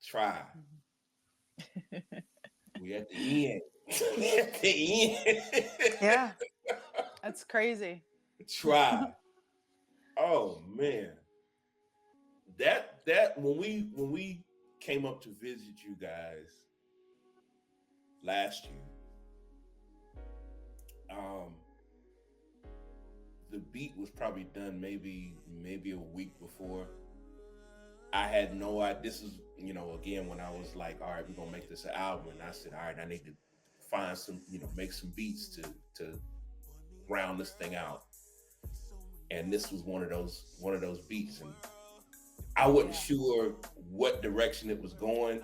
Try. We at the end. We at the Yeah, end. that's crazy. Try. Oh man, that when we came up to visit you guys last year, um, the beat was probably done maybe a week before. I had no idea. This is again when I was like, all right, we're gonna make this an album, and I said, all right, I need to find some make some beats to round this thing out. And this was one of those beats, and I wasn't Yeah. sure what direction it was going.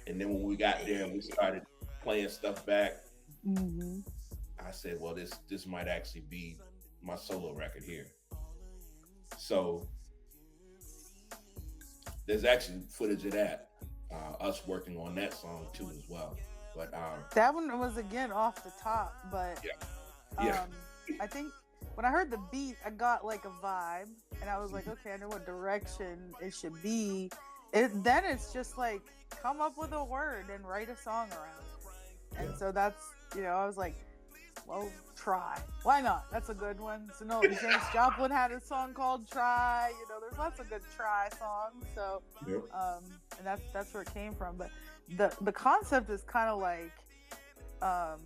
And then when we got there and we started playing stuff back, Hmm. I said, well, this might actually be my solo record here. So there's actually footage of that, us working on that song too as well. But That one was again off the top, but yeah, yeah, um, I think when I heard the beat, I got like a vibe, and I was like, okay, I know what direction it should be. Then it's just like come up with a word and write a song around it, and yeah. so that's I was like, well, try. Why not? That's a good one. So no, James Joplin had a song called "Try." There's lots of good try songs. So, Yep. and that's where it came from. But the concept is kind of like, um,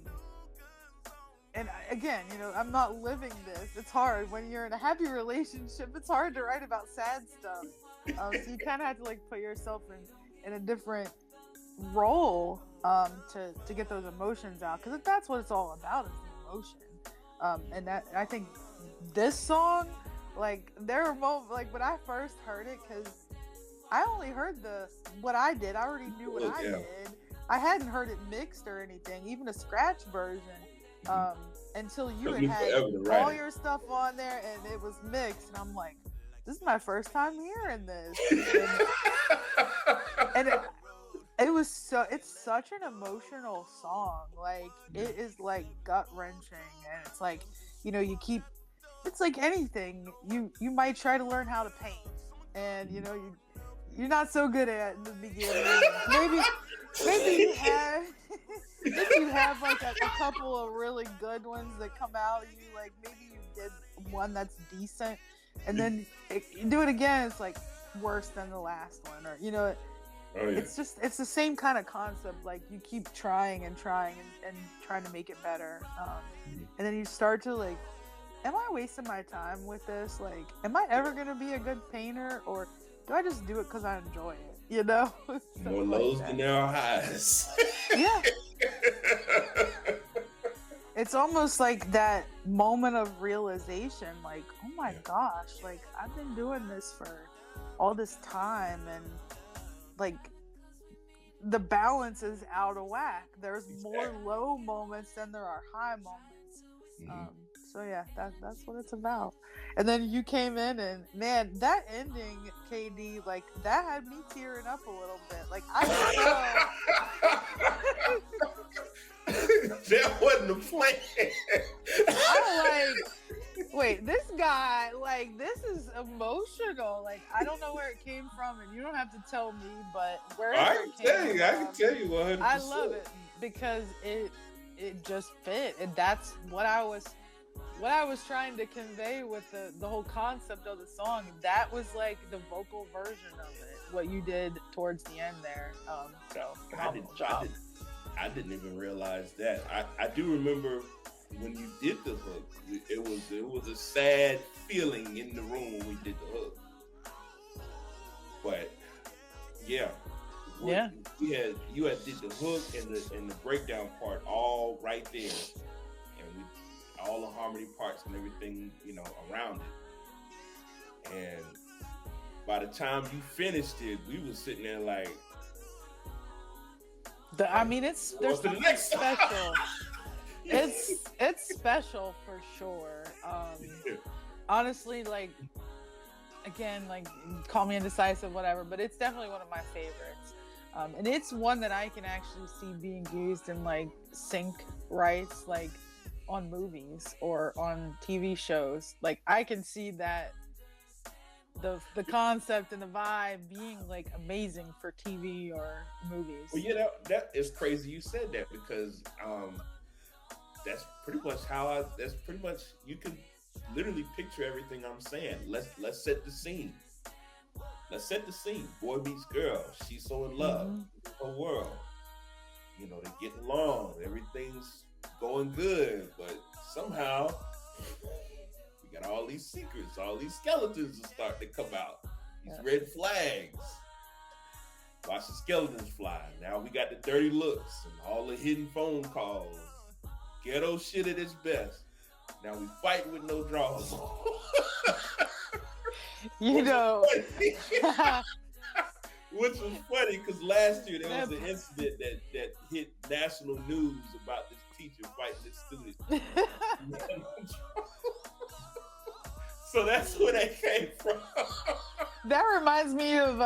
and again, I'm not living this. It's hard when you're in a happy relationship. It's hard to write about sad stuff. So you kind of have to like put yourself in a different role to get those emotions out, because that's what it's all about, is the emotion. And that I think this song, like there were moments like when I first heard it, because I only heard what I did. I already knew what Look, I yeah. did. I hadn't heard it mixed or anything, even a scratch version, until you Took had me had forever to write all it. your stuff on there and it was mixed, and I'm like, this is my first time hearing this, and it was it's such an emotional song. Like it is like gut wrenching, and it's like it's like anything. You might try to learn how to paint, and you're not so good at it in the beginning. Maybe you have maybe you have like a couple of really good ones that come out of you. Like maybe you did one that's decent, and then you do it again, it's like worse than the last one, or Oh yeah. it's the same kind of concept. Like you keep trying and trying and trying to make it better, and then you start to like, am I wasting my time with this? Like, am I ever gonna be a good painter, or do I just do it because I enjoy it? Stuff More like lows than that. there are highs. Yeah, it's almost like that moment of realization. Like, oh my Yeah. gosh, like I've been doing this for all this time, and like the balance is out of whack. There's more Exactly. low moments than there are high moments. Hmm. So yeah, that's what it's about. And then you came in, and man, that ending, KD, like that had me tearing up a little bit. Like I could tell. That wasn't the plan. I like, wait, this guy, like, this is emotional. Like, I don't know where it came from, and you don't have to tell me, but wherever I it can tell came you. I can from, tell you 100%. I love it because it just fit, and that's what I was trying to convey with the whole concept of the song. That was like the vocal version of it, what you did towards the end there. So I phenomenal didn't. I job. didn't. I didn't even realize that. I do remember when you did the hook. It was a sad feeling in the room when we did the hook. But yeah, Yeah. you had did the hook and the breakdown part all right there, and we all the harmony parts and everything around it. And by the time you finished it, we was sitting there like, I mean, there's what's the something next song? special. It's special for sure. Honestly, like, again, like, call me indecisive, whatever, but it's definitely one of my favorites. And it's one that I can actually see being used in like sync rights, like on movies or on TV shows. Like I can see that the concept and the vibe being like amazing for TV or movies. Well, yeah, that is crazy. You said that because that's pretty much That's pretty much you can literally picture everything I'm saying. Let's set the scene. Let's set the scene. Boy meets girl. She's so in love. Mm-hmm. Her world. You know, they get along. Everything's going good, but somehow we got all these secrets, all these skeletons that start to come out. These red flags. Watch the skeletons fly. Now we got the dirty looks and all the hidden phone calls. Ghetto shit at its best. Now we fight with no draws on. You know. Which was funny because last year there was an incident that hit national news about this teacher fighting this student. So that's where that came from. That reminds me of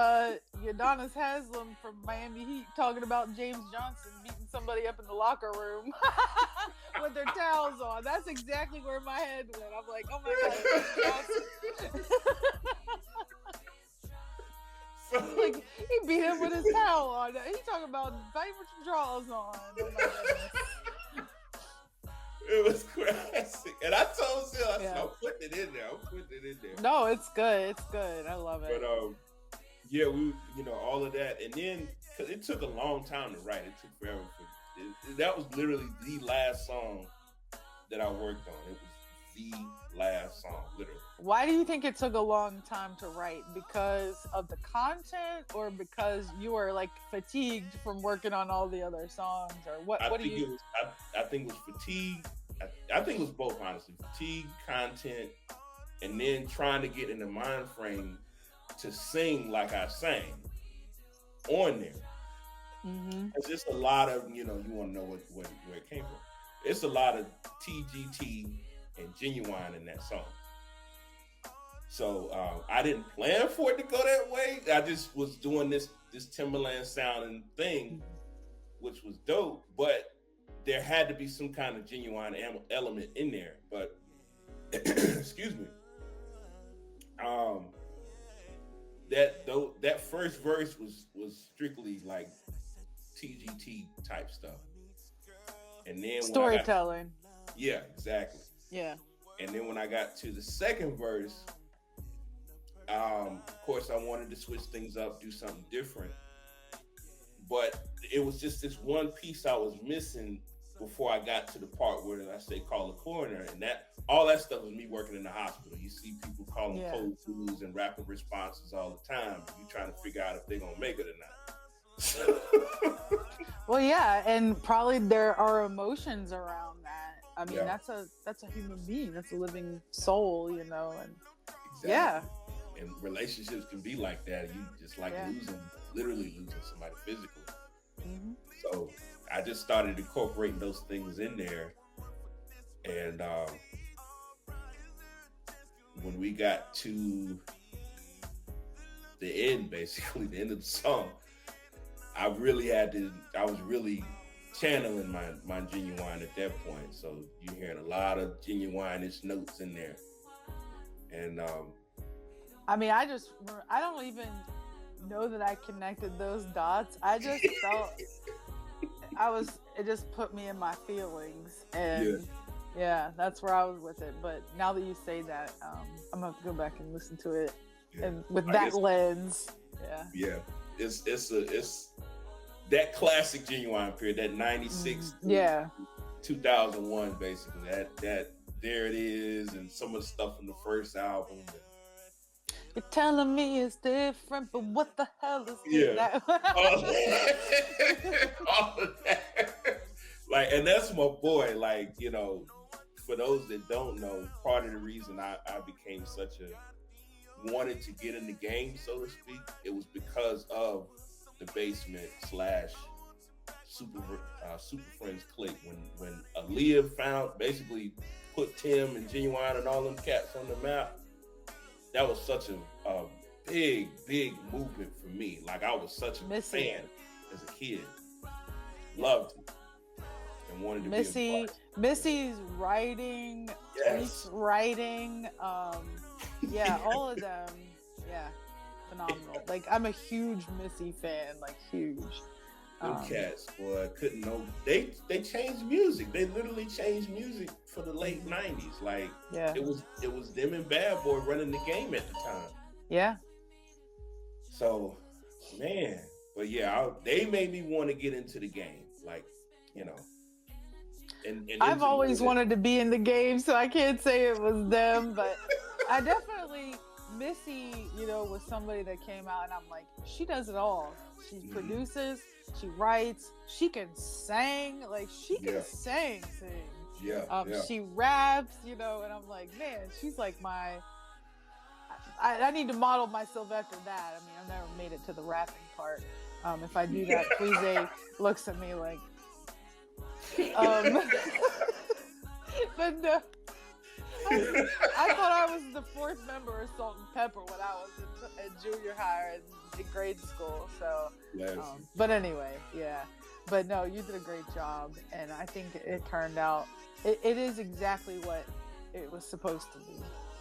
Udonis Haslem from Miami Heat talking about James Johnson beating somebody up in the locker room with their towels on. That's exactly where my head went. I'm like, oh my God, James Johnson. So, like he beat him with his towel on. He talking about fight with your drawers on. Oh my goodness. It was classic. And I told Sil, I said, I'm putting it in there. No, it's good. It's good. I love it. But yeah, we, all of that. And then, because it took a long time to write. It took forever. That was literally the last song that I worked on. It was the last song, literally. Why do you think it took a long time to write? Because of the content, or because you were like fatigued from working on all the other songs, or what? I think it was fatigue. I think it was both, honestly. Fatigue, content, and then trying to get in the mind frame to sing like I sang on there. Mm-hmm. It's just a lot of, you want to know where it came from. It's a lot of TGT and Genuine in that song. So I didn't plan for it to go that way. I just was doing this Timberland sounding thing, which was dope, but there had to be some kind of Genuine element in there. But excuse me. That first verse was strictly like TGT type stuff. And then storytelling. Yeah, exactly. Yeah. And then when I got to the second verse, of course I wanted to switch things up, do something different. But it was just this one piece I was missing before I got to the part where I say call the coroner, and all that stuff was me working in the hospital. You see people calling code blues and rapid responses all the time. You trying to figure out if they're gonna make it or not. Well, yeah, and probably there are emotions around that. I mean, that's a human being. That's a living soul, and exactly. Yeah. And relationships can be like that. You just literally losing somebody physically. Mm-hmm. So I just started incorporating those things in there. And when we got to the end, basically, the end of the song, I was really channeling my Genuine at that point. So you're hearing a lot of Genuine-ish notes in there. And I mean, I don't even know that I connected those dots. I just felt it just put me in my feelings, and yeah, that's where I was with it. But now that you say that, I'm gonna have to go back and listen to it, and with that lens. Yeah, it's that classic Genuine period, that 96 2001, basically. That there it is, and some of the stuff from the first album. You're telling me it's different, but what the hell is that? All of that. Like, and that's my boy. Like, for those that don't know, part of the reason I became wanted to get in the game, so to speak, it was because of the Basement / Super Friends clique. When Aaliyah basically put Tim and Genuine and all them cats on the map, that was such a big movement for me. Like, I was such a fan as a kid. Loved it. And wanted to be a part. Missy's writing, Tweet's writing, all of them. Yeah, phenomenal. Like I'm a huge Missy fan, like huge. Them Um, cats, boy, couldn't know. They changed music. They literally changed music for the late mhm. '90s. Like Yeah, it was them and Bad Boy running the game at the time. yeah. So, man, but yeah, they made me want to get into the game, like you know, and I've into always knowing that. wanted to be in the game, so I can't say it was them, but I definitely Missy, was somebody that came out and I'm like, she does it all. She Mhm. produces, she writes, she can sing, like she can Yeah, sing. yeah, yeah, She raps, and I'm like, man, she's like my I need to model myself after that. I mean, I've never made it to the rapping part. If I do that, Queeze looks at me like, um, but no, I thought I was the fourth member of Salt and Pepper when I was in junior high and in grade school. So, yes, but anyway, yeah. But no, you did a great job, and I think it turned out. It is exactly what it was supposed to be,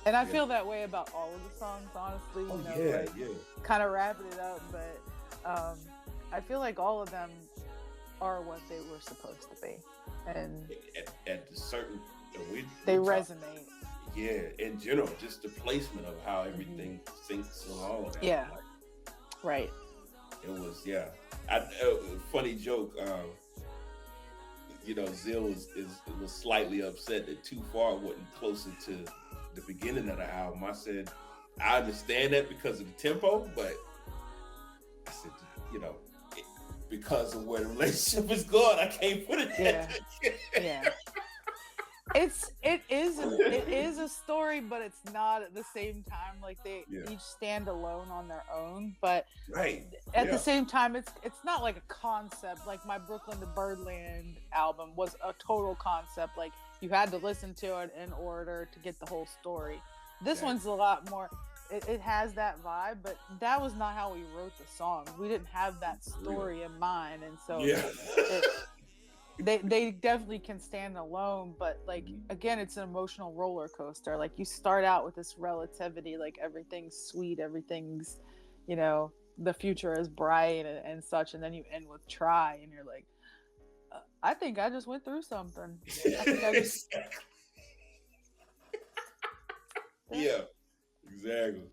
and I yeah. feel that way about all of the songs. Honestly, Oh yeah, like yeah. kind of wrapping it up, but um, I feel like all of them are what they were supposed to be, and At the certain, they we're talking. resonate. Yeah, in general, just the placement of how Hmm. everything syncs and all of that. Yeah, Like right. it was, yeah. Funny joke. Zill was slightly upset that Too Far wasn't closer to the beginning of the album. I said, I understand that because of the tempo, but I said, you know, it, because of where the relationship is going, I can't put Yeah, it. yeah. It is a story, but it's not at the same time. Like they Yeah, each stand alone on their own, but right. at the Yeah, same time, it's not like a concept. Like my Brooklyn to Birdland album was a total concept. Like you had to listen to it in order to get the whole story. This exactly. one's a lot more. It has that vibe, but that was not how we wrote the songs. We didn't have that For real. story in mind, and so Yeah. it they definitely can stand alone, but like Mhm. again, it's an emotional roller coaster. Like you start out with this relativity, like everything's sweet, everything's, the future is bright and such, and then you end with try, and you're like, I think I just went through something. I think I just, yeah. Yeah, exactly.